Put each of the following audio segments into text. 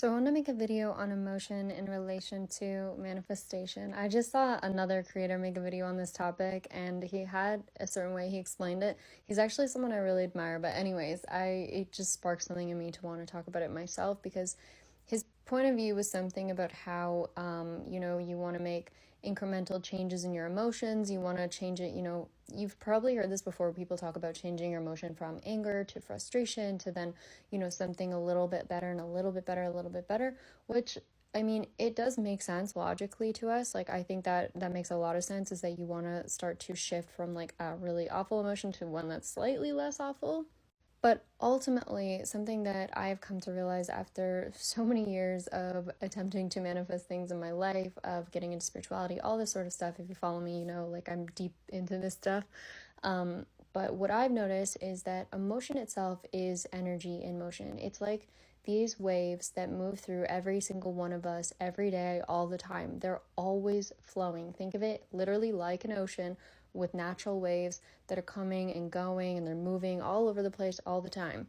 So I want to make a video on emotion in relation to manifestation. I just saw another creator make a video on this topic and he had a certain way he explained it. He's actually someone I really admire, but anyways, it just sparked something in me to want to talk about it myself because his point of view was something about how, you want to make incremental changes in your emotions. You want to change it, you've probably heard this before. People talk about changing your emotion from anger to frustration to then, something a little bit better and a little bit better, a little bit better, which I mean, it does make sense logically to us. Like, I think that makes a lot of sense, is that you want to start to shift from like a really awful emotion to one that's slightly less awful. But ultimately, something that I've come to realize after so many years of attempting to manifest things in my life, of getting into spirituality, all this sort of stuff, if you follow me, like I'm deep into this stuff. But what I've noticed is that emotion itself is energy in motion. It's like these waves that move through every single one of us every day, all the time. They're always flowing. Think of it literally like an ocean with natural waves that are coming and going, and they're moving all over the place all the time.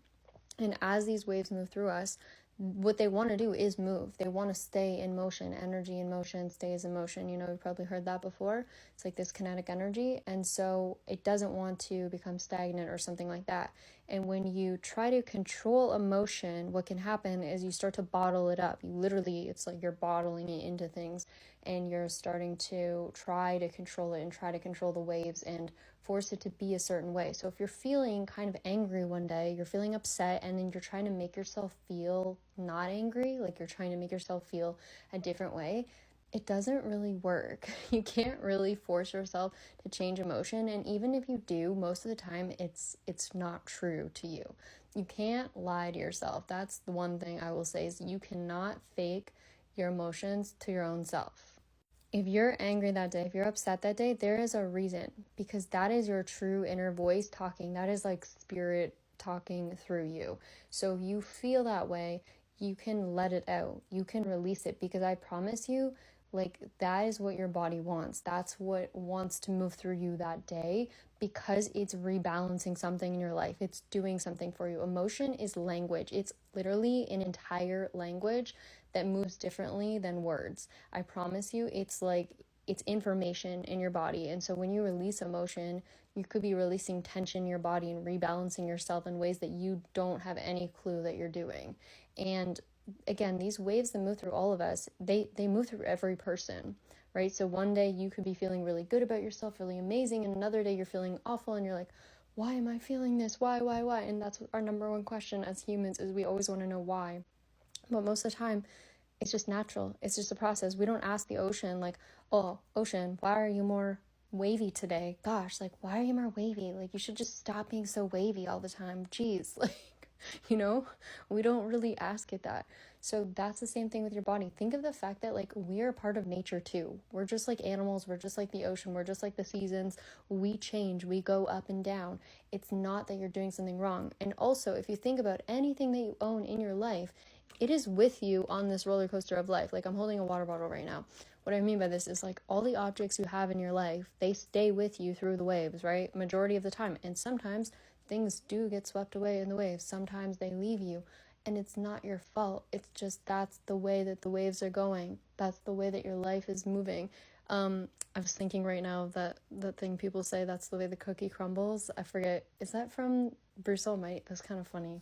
And as these waves move through us, what they want to do is move. They want to stay in motion. Energy in motion stays in motion. You've probably heard that before. It's like this kinetic energy. And so it doesn't want to become stagnant or something like that. And when you try to control emotion, what can happen is you start to bottle it up. It's like you're bottling it into things, and you're starting to try to control it and try to control the waves and force it to be a certain way. So if you're feeling kind of angry one day, you're feeling upset, and then you're trying to make yourself feel not angry, like you're trying to make yourself feel a different way, it doesn't really work. You can't really force yourself to change emotion, and even if you do, most of the time it's not true to you. You can't lie to yourself. That's the one thing I will say, is you cannot fake your emotions to your own self. If you're angry that day, if you're upset that day, there is a reason, because that is your true inner voice talking. That is like spirit talking through you. So if you feel that way, you can let it out. You can release it, because I promise you, like, that is what your body wants. That's what wants to move through you that day, because it's rebalancing something in your life. It's doing something for you. Emotion is language. It's literally an entire language that moves differently than words. I promise you, it's information in your body. And so when you release emotion, you could be releasing tension in your body and rebalancing yourself in ways that you don't have any clue that you're doing. And again, these waves that move through all of us, they move through every person, right? So one day you could be feeling really good about yourself, really amazing, and another day you're feeling awful and you're like, why am I feeling this? Why? And that's our number one question as humans, is we always want to know why. But most of the time, it's just natural. It's just a process. We don't ask the ocean, like, oh, ocean, why are you more wavy today? Gosh, like, why are you more wavy? Like, you should just stop being so wavy all the time. Jeez, like, we don't really ask it that. So that's the same thing with your body. Think of the fact that, like, we are part of nature too. We're just like animals. We're just like the ocean. We're just like the seasons. We change. We go up and down. It's not that you're doing something wrong. And also, if you think about anything that you own in your life, it is with you on this roller coaster of life. Like, I'm holding a water bottle right now. What I mean by this is, like, all the objects you have in your life, they stay with you through the waves, right? Majority of the time. And sometimes things do get swept away in the waves. Sometimes they leave you, and it's not your fault. It's just, that's the way that the waves are going. That's the way that your life is moving. I was thinking right now of that thing people say, that's the way the cookie crumbles. I forget. Is that from Bruce Almighty? That's kind of funny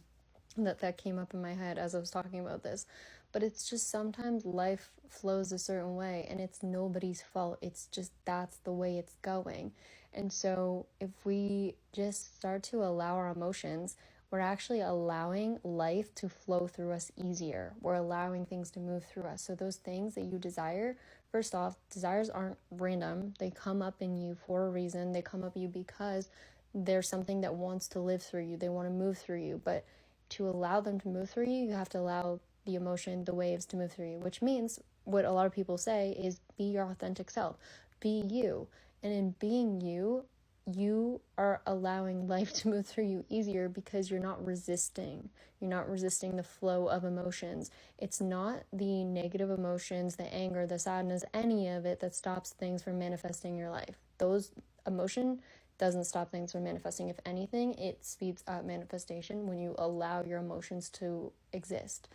that came up in my head as I was talking about this. But it's just, sometimes life flows a certain way and it's nobody's fault. It's just, that's the way it's going. And so if we just start to allow our emotions, we're actually allowing life to flow through us easier. We're allowing things to move through us. So those things that you desire, first off, desires aren't random. They come up in you for a reason. They come up in you because there's something that wants to live through you. They want to move through you. But to allow them to move through you, you have to allow the emotion, the waves to move through you, which means what a lot of people say is, be your authentic self, be you. And in being you, you are allowing life to move through you easier, because you're not resisting. You're not resisting the flow of emotions. It's not the negative emotions, the anger, the sadness, any of it that stops things from manifesting in your life. Those emotion doesn't stop things from manifesting. If anything, it speeds up manifestation when you allow your emotions to exist.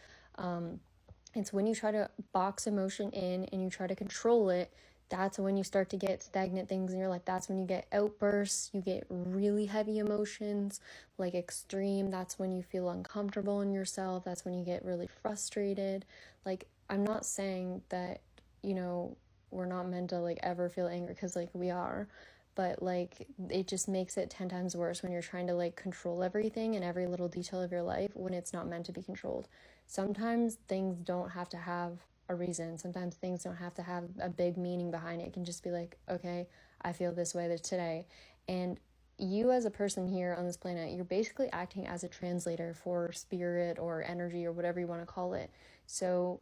It's when you try to box emotion in and you try to control it, that's when you start to get stagnant things in your life. That's when you get outbursts, you get really heavy emotions, like extreme. That's when you feel uncomfortable in yourself. That's when you get really frustrated. Like, I'm not saying that, we're not meant to like ever feel angry, because like we are, but like it just makes it 10 times worse when you're trying to like control everything and every little detail of your life when it's not meant to be controlled. Sometimes things don't have to have a reason. Sometimes things don't have to have a big meaning behind it. It can just be like, okay, I feel this way today. And you as a person here on this planet, you're basically acting as a translator for spirit or energy or whatever you want to call it. So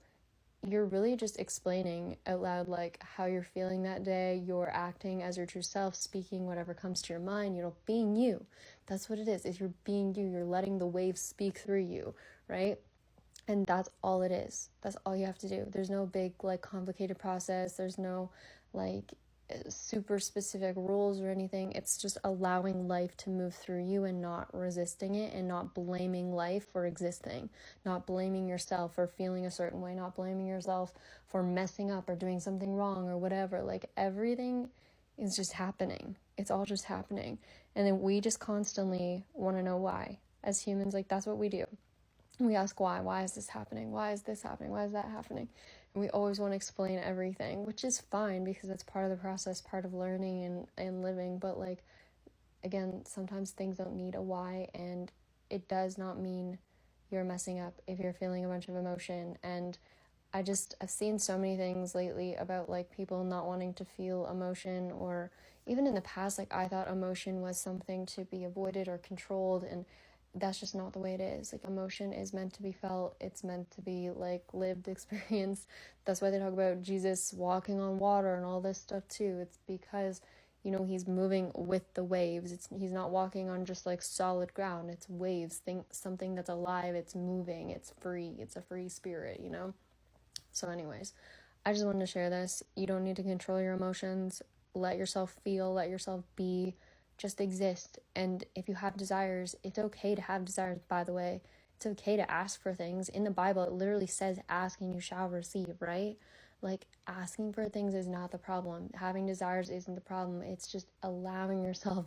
you're really just explaining out loud like how you're feeling that day. You're acting as your true self, speaking whatever comes to your mind, being you. That's what it is. If you're being you, you're letting the waves speak through you, right? And that's all it is. That's all you have to do. There's no big like complicated process. There's no like super specific rules or anything. It's just allowing life to move through you and not resisting it, and not blaming life for existing, not blaming yourself for feeling a certain way, not blaming yourself for messing up or doing something wrong or whatever. Like, everything is just happening. It's all just happening. And then we just constantly want to know why. As humans, like, that's what we do. We ask why. Why is this happening? Why is this happening? Why is that happening? And we always want to explain everything, which is fine because that's part of the process, part of learning and living. But like, again, sometimes things don't need a why, and it does not mean you're messing up if you're feeling a bunch of emotion. And I've seen so many things lately about like people not wanting to feel emotion, or even in the past, like I thought emotion was something to be avoided or controlled, and that's just not the way it is. Like, emotion is meant to be felt. It's meant to be like lived experience. That's why they talk about Jesus walking on water and all this stuff too. It's because he's moving with the waves. He's not walking on just like solid ground. It's waves. Something that's alive. It's moving. It's free. It's a free spirit. So anyways, I just wanted to share this. You don't need to control your emotions. Let yourself feel, let yourself be, just exist. And if you have desires, it's okay to have desires, by the way. It's okay to ask for things. In the Bible, it literally says, ask and you shall receive, right? Like, asking for things is not the problem. Having desires isn't the problem. It's just allowing yourself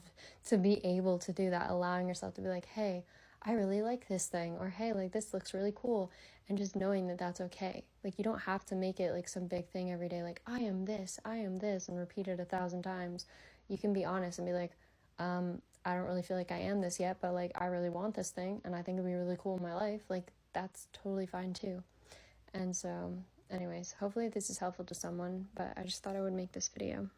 to be able to do that. Allowing yourself to be like, hey, I really like this thing, or hey, like this looks really cool, and just knowing that that's okay. Like, you don't have to make it like some big thing every day, like I am this, and repeat it 1,000 times. You can be honest and be like, I don't really feel like I am this yet, but like I really want this thing and I think it'd be really cool in my life. Like, that's totally fine too. And so anyways, hopefully this is helpful to someone, but I just thought I would make this video.